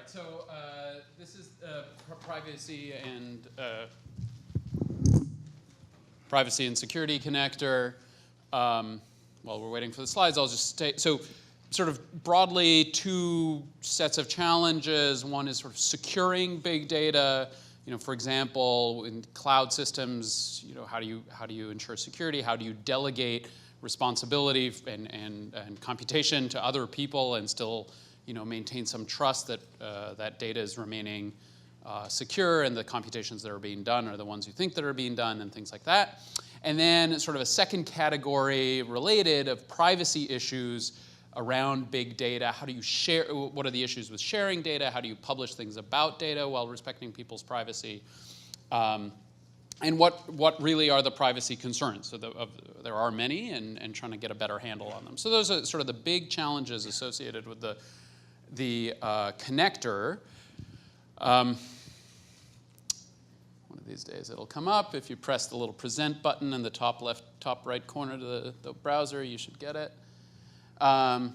right, so this is privacy and security connector. While we're waiting for the slides, I'll just state, so sort of broadly two sets of challenges. One is sort of securing big data. For example, in cloud systems, how do you ensure security? How do you delegate responsibility and computation to other people and still maintain some trust that that data is remaining secure and the computations that are being done are the ones you think that are being done and things like that. And then sort of a second category related of privacy issues around big data. How do you share? What are the issues with sharing data? How do you publish things about data while respecting people's privacy? And what really are the privacy concerns? So there are many, and trying to get a better handle on them. So those are sort of the big challenges associated with the connector. One of these days it'll come up. If you press the little present button in the top right corner of the browser, you should get it. While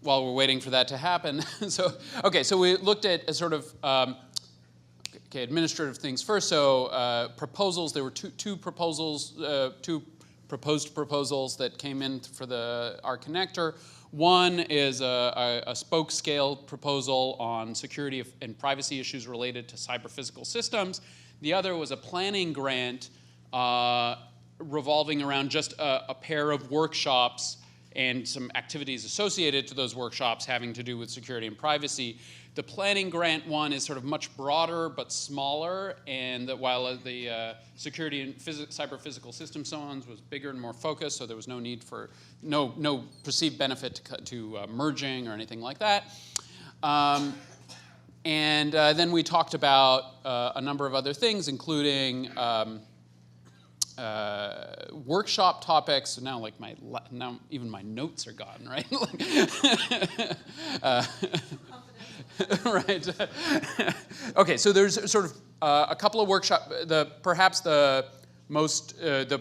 we're waiting for that to happen, so we looked at sort of administrative things first. So proposals. There were two proposals, two proposed proposals that came in for our connector. One is a spoke scale proposal on security and privacy issues related to cyber-physical systems. The other was a planning grant revolving around just a pair of workshops and some activities associated to those workshops having to do with security and privacy. The planning grant one is sort of much broader but smaller, and while the security and cyber-physical systems ones was bigger and more focused, so there was no need for, no perceived benefit to merging or anything like that. And then we talked about a number of other things, including workshop topics. So now, now even my notes are gone, right? Right. Okay. So there's sort of a couple of workshop. Perhaps the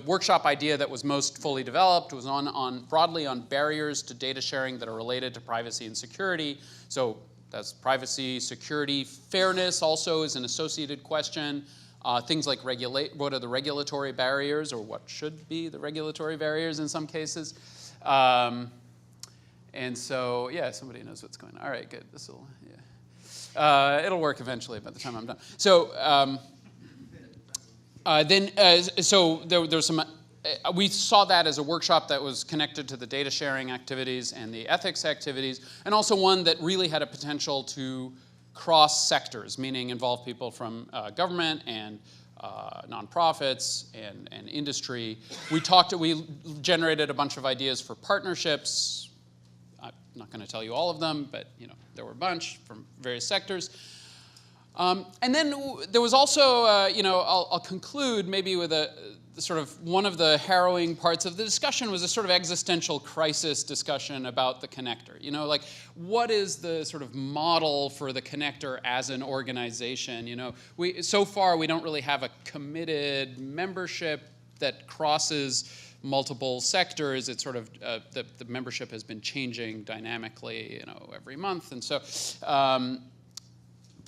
workshop idea that was most fully developed was broadly on barriers to data sharing that are related to privacy and security. So that's privacy, security, fairness also is an associated question. Things like what are the regulatory barriers, or what should be the regulatory barriers in some cases. And so, yeah, somebody knows what's going on. All right, good. It'll work eventually by the time I'm done. So there's some. We saw that as a workshop that was connected to the data sharing activities and the ethics activities, and also one that really had a potential to cross sectors, meaning involve people from government and nonprofits and industry. We generated a bunch of ideas for partnerships. I'm not going to tell you all of them, but there were a bunch from various sectors. And then there was also, I'll conclude maybe with sort of one of the harrowing parts of the discussion was a sort of existential crisis discussion about the connector. What is the sort of model for the connector as an organization? So far we don't really have a committed membership that crosses multiple sectors. It's sort of the membership has been changing dynamically, every month, and so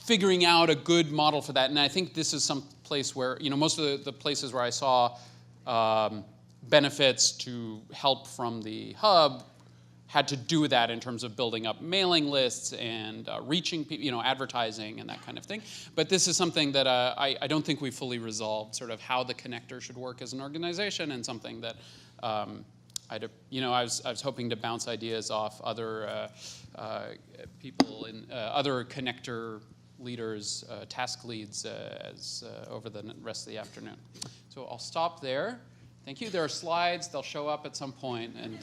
figuring out a good model for that. And I think this is some place where, most of the places where I saw benefits to help from the hub had to do with that in terms of building up mailing lists and reaching people, advertising and that kind of thing. But this is something that I don't think we fully resolved, sort of how the connector should work as an organization, and something that I was hoping to bounce ideas off other people in other connector leaders, task leads, over the rest of the afternoon. So I'll stop there. Thank you. There are slides. They'll show up at some point, and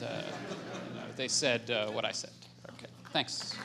they said what I said. Okay. Thanks.